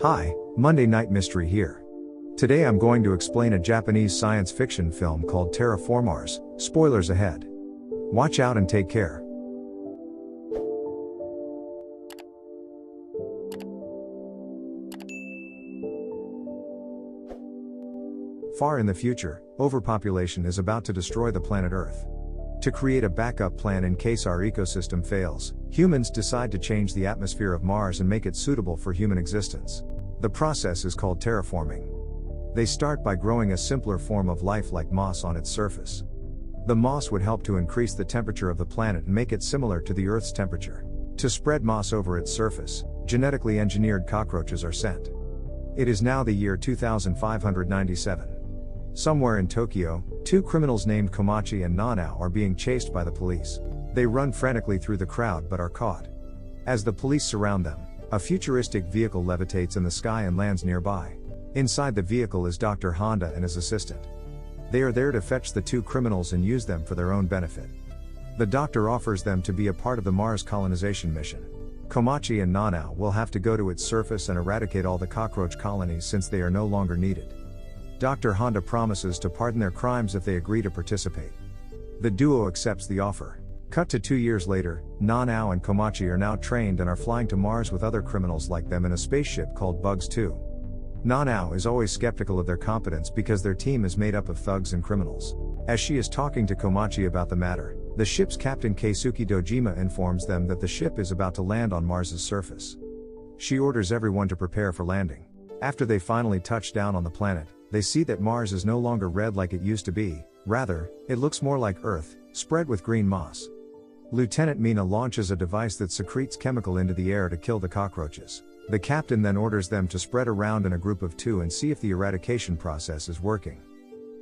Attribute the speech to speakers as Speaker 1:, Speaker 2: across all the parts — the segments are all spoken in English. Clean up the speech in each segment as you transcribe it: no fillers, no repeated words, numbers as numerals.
Speaker 1: Hi, Monday Night Mystery here. Today I'm going to explain a Japanese science fiction film called Terra Formars. Spoilers ahead. Watch out and take care. Far in the future, overpopulation is about to destroy the planet Earth. To create a backup plan in case our ecosystem fails, humans decide to change the atmosphere of Mars and make it suitable for human existence. The process is called terraforming. They start by growing a simpler form of life like moss on its surface. The moss would help to increase the temperature of the planet and make it similar to the Earth's temperature. To spread moss over its surface, genetically engineered cockroaches are sent. It is now the year 2597. Somewhere in Tokyo, two criminals named Komachi and Nanao are being chased by the police. They run frantically through the crowd but are caught. As the police surround them, a futuristic vehicle levitates in the sky and lands nearby. Inside the vehicle is Dr. Honda and his assistant. They are there to fetch the two criminals and use them for their own benefit. The doctor offers them to be a part of the Mars colonization mission. Komachi and Nanao will have to go to its surface and eradicate all the cockroach colonies since they are no longer needed. Dr. Honda promises to pardon their crimes if they agree to participate. The duo accepts the offer. Cut to 2 years later, Nanao and Komachi are now trained and are flying to Mars with other criminals like them in a spaceship called Bugs 2. Nanao is always skeptical of their competence because their team is made up of thugs and criminals. As she is talking to Komachi about the matter, the ship's captain Keisuke Dojima informs them that the ship is about to land on Mars's surface. She orders everyone to prepare for landing. After they finally touch down on the planet, they see that Mars is no longer red like it used to be, rather, it looks more like Earth, spread with green moss. Lieutenant Mina launches a device that secretes chemical into the air to kill the cockroaches. The captain then orders them to spread around in a group of 2 and see if the eradication process is working.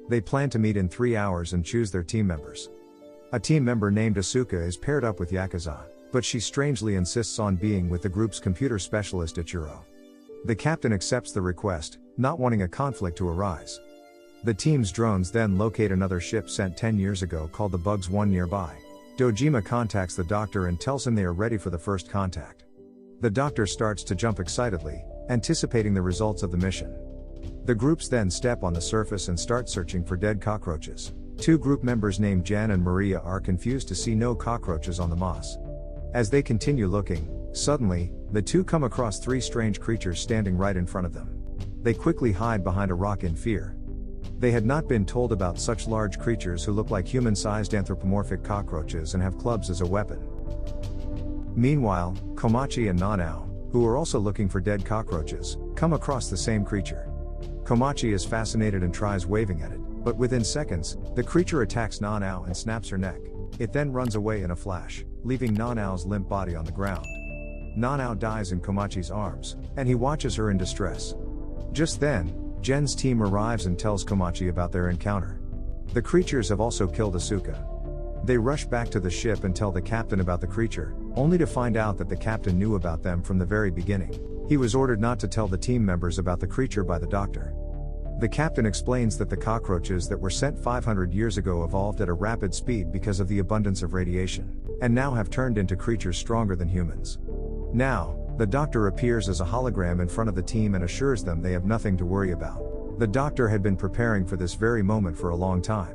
Speaker 1: They plan to meet in 3 hours and choose their team members. A team member named Asuka is paired up with Yakuza, but she strangely insists on being with the group's computer specialist Ichiro. The captain accepts the request, not wanting a conflict to arise. The team's drones then locate another ship sent 10 years ago called the Bugs 1 nearby. Dojima contacts the doctor and tells him they are ready for the first contact. The doctor starts to jump excitedly, anticipating the results of the mission. The groups then step on the surface and start searching for dead cockroaches. 2 group members named Jen and Maria are confused to see no cockroaches on the moss. As they continue looking, suddenly, the 2 come across 3 strange creatures standing right in front of them. They quickly hide behind a rock in fear. They had not been told about such large creatures who look like human-sized anthropomorphic cockroaches and have clubs as a weapon. Meanwhile, Komachi and Nanao, who are also looking for dead cockroaches, come across the same creature. Komachi is fascinated and tries waving at it, but within seconds, the creature attacks Nanao and snaps her neck. It then runs away in a flash, leaving Nanao's limp body on the ground. Nanao dies in Komachi's arms, and he watches her in distress. Just then, Jen's team arrives and tells Komachi about their encounter. The creatures have also killed Asuka. They rush back to the ship and tell the captain about the creature, only to find out that the captain knew about them from the very beginning. He was ordered not to tell the team members about the creature by the doctor. The captain explains that the cockroaches that were sent 500 years ago evolved at a rapid speed because of the abundance of radiation, and now have turned into creatures stronger than humans. Now, the doctor appears as a hologram in front of the team and assures them they have nothing to worry about. The doctor had been preparing for this very moment for a long time.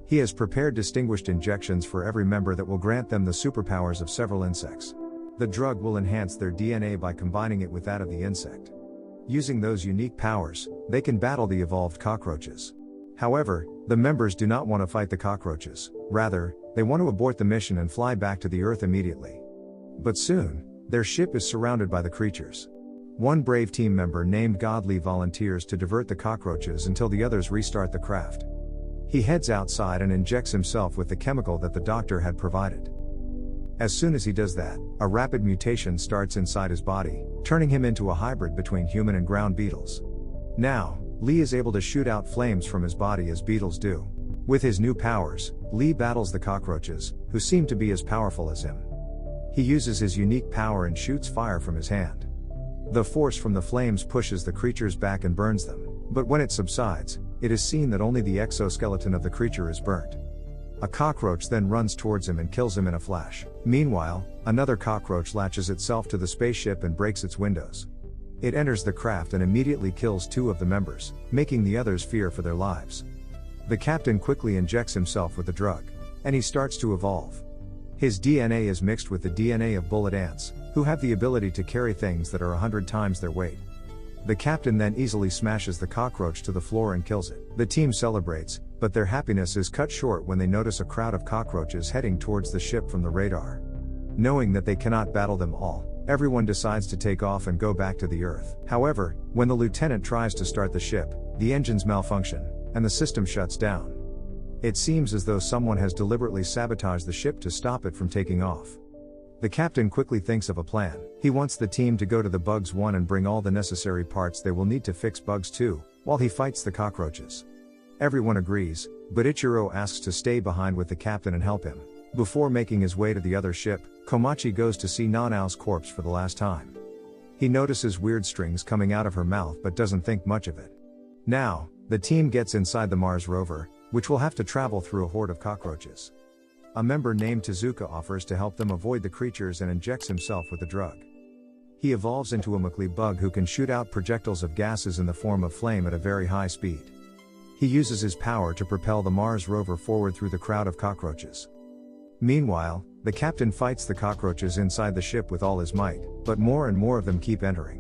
Speaker 1: He has prepared distinguished injections for every member that will grant them the superpowers of several insects. The drug will enhance their DNA by combining it with that of the insect. Using those unique powers, they can battle the evolved cockroaches. However, the members do not want to fight the cockroaches, rather, they want to abort the mission and fly back to the Earth immediately. But soon, their ship is surrounded by the creatures. One brave team member named Godly volunteers to divert the cockroaches until the others restart the craft. He heads outside and injects himself with the chemical that the doctor had provided. As soon as he does that, a rapid mutation starts inside his body, turning him into a hybrid between human and ground beetles. Now, Lee is able to shoot out flames from his body as beetles do. With his new powers, Lee battles the cockroaches, who seem to be as powerful as him. He uses his unique power and shoots fire from his hand. The force from the flames pushes the creatures back and burns them, but when it subsides, it is seen that only the exoskeleton of the creature is burnt. A cockroach then runs towards him and kills him in a flash. Meanwhile, another cockroach latches itself to the spaceship and breaks its windows. It enters the craft and immediately kills 2 of the members, making the others fear for their lives. The captain quickly injects himself with the drug, and he starts to evolve. His DNA is mixed with the DNA of bullet ants, who have the ability to carry things that are 100 times their weight. The captain then easily smashes the cockroach to the floor and kills it. The team celebrates, but their happiness is cut short when they notice a crowd of cockroaches heading towards the ship from the radar. Knowing that they cannot battle them all, everyone decides to take off and go back to the Earth. However, when the lieutenant tries to start the ship, the engines malfunction, and the system shuts down. It seems as though someone has deliberately sabotaged the ship to stop it from taking off. The captain quickly thinks of a plan. He wants the team to go to the Bugs 1 and bring all the necessary parts they will need to fix Bugs 2, while he fights the cockroaches. Everyone agrees, but Ichiro asks to stay behind with the captain and help him. Before making his way to the other ship, Komachi goes to see Nanao's corpse for the last time. He notices weird strings coming out of her mouth but doesn't think much of it. Now, the team gets inside the Mars rover, which will have to travel through a horde of cockroaches. A member named Tezuka offers to help them avoid the creatures and injects himself with the drug. He evolves into a Muckly bug who can shoot out projectiles of gases in the form of flame at a very high speed. He uses his power to propel the Mars rover forward through the crowd of cockroaches. Meanwhile, the captain fights the cockroaches inside the ship with all his might, but more and more of them keep entering.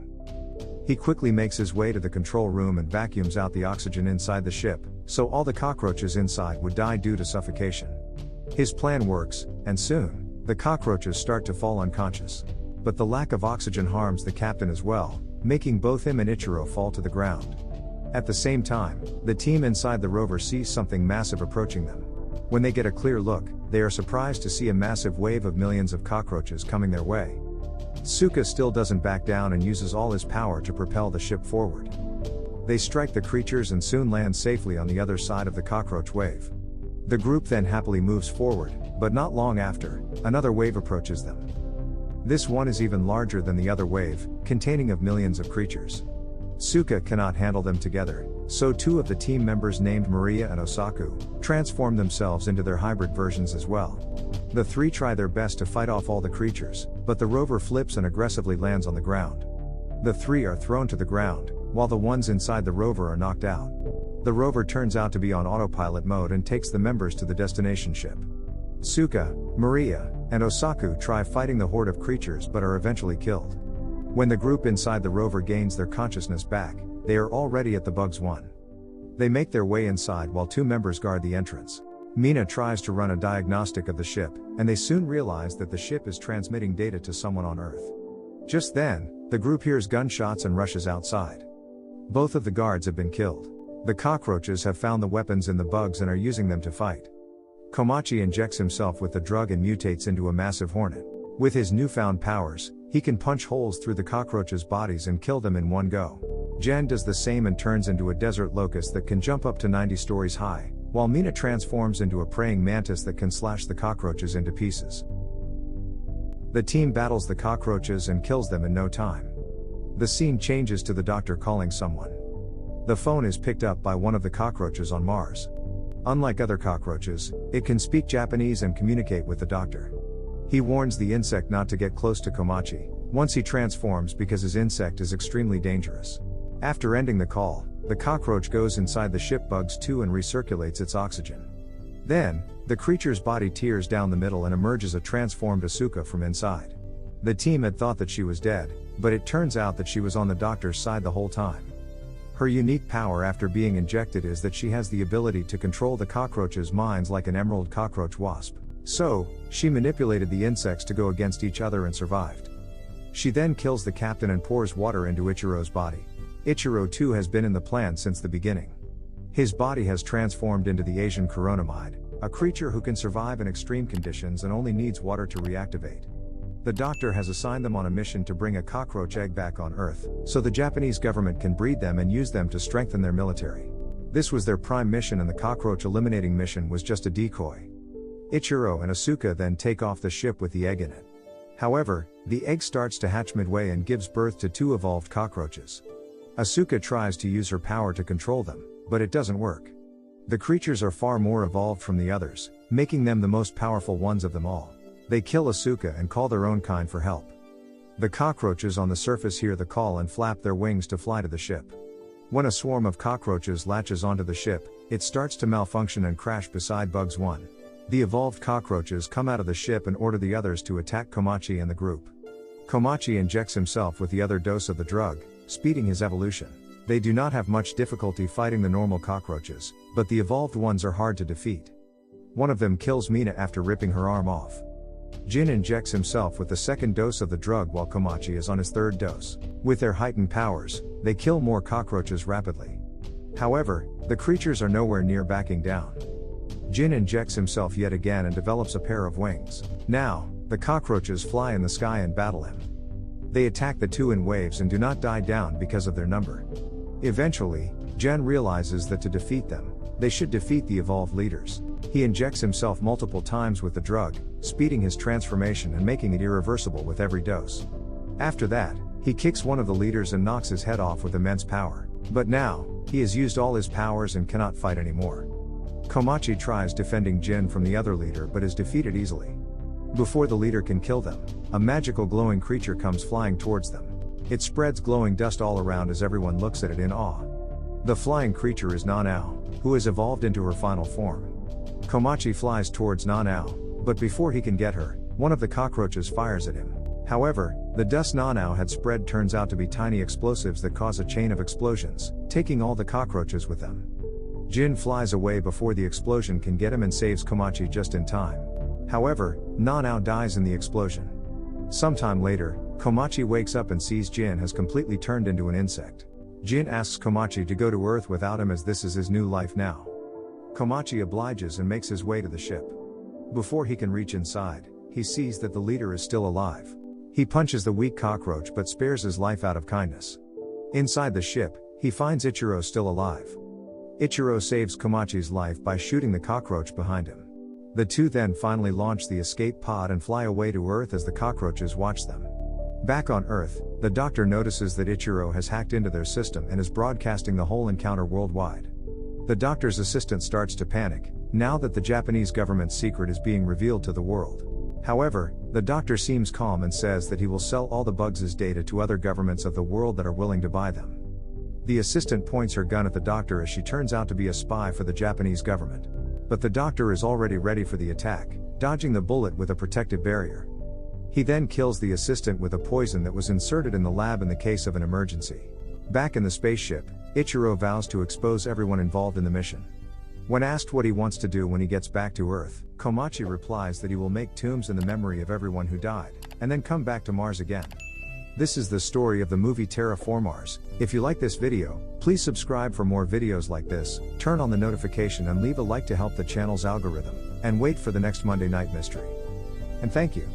Speaker 1: He quickly makes his way to the control room and vacuums out the oxygen inside the ship, so all the cockroaches inside would die due to suffocation. His plan works, and soon, the cockroaches start to fall unconscious. But the lack of oxygen harms the captain as well, making both him and Ichiro fall to the ground. At the same time, the team inside the rover sees something massive approaching them. When they get a clear look, they are surprised to see a massive wave of millions of cockroaches coming their way. Suka still doesn't back down and uses all his power to propel the ship forward. They strike the creatures and soon land safely on the other side of the cockroach wave. The group then happily moves forward, but not long after, another wave approaches them. This one is even larger than the other wave, containing of millions of creatures. Suka cannot handle them together, so 2 of the team members named Maria and Osaku transform themselves into their hybrid versions as well. The 3 try their best to fight off all the creatures, but the rover flips and aggressively lands on the ground. The 3 are thrown to the ground, while the ones inside the rover are knocked out. The rover turns out to be on autopilot mode and takes the members to the destination ship. Suka, Maria, and Osaku try fighting the horde of creatures but are eventually killed. When the group inside the rover gains their consciousness back, they are already at the Bugs 1. They make their way inside while 2 members guard the entrance. Mina tries to run a diagnostic of the ship, and they soon realize that the ship is transmitting data to someone on Earth. Just then, the group hears gunshots and rushes outside. Both of the guards have been killed. The cockroaches have found the weapons in the bugs and are using them to fight. Komachi injects himself with the drug and mutates into a massive hornet. With his newfound powers, he can punch holes through the cockroaches' bodies and kill them in one go. Jen does the same and turns into a desert locust that can jump up to 90 stories high, while Mina transforms into a praying mantis that can slash the cockroaches into pieces. The team battles the cockroaches and kills them in no time. The scene changes to the doctor calling someone. The phone is picked up by one of the cockroaches on Mars. Unlike other cockroaches, it can speak Japanese and communicate with the doctor. He warns the insect not to get close to Komachi once he transforms because his insect is extremely dangerous. After ending the call, the cockroach goes inside the ship Bugs 2 and recirculates its oxygen. Then, the creature's body tears down the middle and emerges a transformed Asuka from inside. The team had thought that she was dead, but it turns out that she was on the doctor's side the whole time. Her unique power after being injected is that she has the ability to control the cockroaches' minds like an emerald cockroach wasp. So, she manipulated the insects to go against each other and survived. She then kills the captain and pours water into Ichiro's body. Ichiro too has been in the plan since the beginning. His body has transformed into the Asian coronamide, a creature who can survive in extreme conditions and only needs water to reactivate. The doctor has assigned them on a mission to bring a cockroach egg back on Earth, so the Japanese government can breed them and use them to strengthen their military. This was their prime mission and the cockroach eliminating mission was just a decoy. Ichiro and Asuka then take off the ship with the egg in it. However, the egg starts to hatch midway and gives birth to 2 evolved cockroaches. Asuka tries to use her power to control them, but it doesn't work. The creatures are far more evolved from the others, making them the most powerful ones of them all. They kill Asuka and call their own kind for help. The cockroaches on the surface hear the call and flap their wings to fly to the ship. When a swarm of cockroaches latches onto the ship, it starts to malfunction and crash beside Bugs 1. The evolved cockroaches come out of the ship and order the others to attack Komachi and the group. Komachi injects himself with the other dose of the drug, speeding his evolution. They do not have much difficulty fighting the normal cockroaches, but the evolved ones are hard to defeat. One of them kills Mina after ripping her arm off. Jin injects himself with the second dose of the drug while Komachi is on his third dose. With their heightened powers, they kill more cockroaches rapidly. However, the creatures are nowhere near backing down. Jin injects himself yet again and develops a pair of wings. Now, the cockroaches fly in the sky and battle him. They attack the two in waves and do not die down because of their number. Eventually, Jin realizes that to defeat them, they should defeat the evolved leaders. He injects himself multiple times with the drug, speeding his transformation and making it irreversible with every dose. After that, he kicks one of the leaders and knocks his head off with immense power. But now, he has used all his powers and cannot fight anymore. Komachi tries defending Jin from the other leader but is defeated easily. Before the leader can kill them, a magical glowing creature comes flying towards them. It spreads glowing dust all around as everyone looks at it in awe. The flying creature is Nanao, who has evolved into her final form. Komachi flies towards Nanao, but before he can get her, one of the cockroaches fires at him. However, the dust Nanao had spread turns out to be tiny explosives that cause a chain of explosions, taking all the cockroaches with them. Jin flies away before the explosion can get him and saves Komachi just in time. However, Nanao dies in the explosion. Sometime later, Komachi wakes up and sees Jin has completely turned into an insect. Jin asks Komachi to go to Earth without him as this is his new life now. Komachi obliges and makes his way to the ship. Before he can reach inside, he sees that the leader is still alive. He punches the weak cockroach but spares his life out of kindness. Inside the ship, he finds Ichiro still alive. Ichiro saves Komachi's life by shooting the cockroach behind him. The two then finally launch the escape pod and fly away to Earth as the cockroaches watch them. Back on Earth, the doctor notices that Ichiro has hacked into their system and is broadcasting the whole encounter worldwide. The doctor's assistant starts to panic, now that the Japanese government's secret is being revealed to the world. However, the doctor seems calm and says that he will sell all the Bugs' data to other governments of the world that are willing to buy them. The assistant points her gun at the doctor as she turns out to be a spy for the Japanese government. But the doctor is already ready for the attack, dodging the bullet with a protective barrier. He then kills the assistant with a poison that was inserted in the lab in the case of an emergency. Back in the spaceship, Ichiro vows to expose everyone involved in the mission. When asked what he wants to do when he gets back to Earth, Komachi replies that he will make tombs in the memory of everyone who died, and then come back to Mars again. This is the story of the movie Terra Formars. If you like this video, please subscribe for more videos like this, turn on the notification and leave a like to help the channel's algorithm, and wait for the next Monday Night Mystery. And thank you.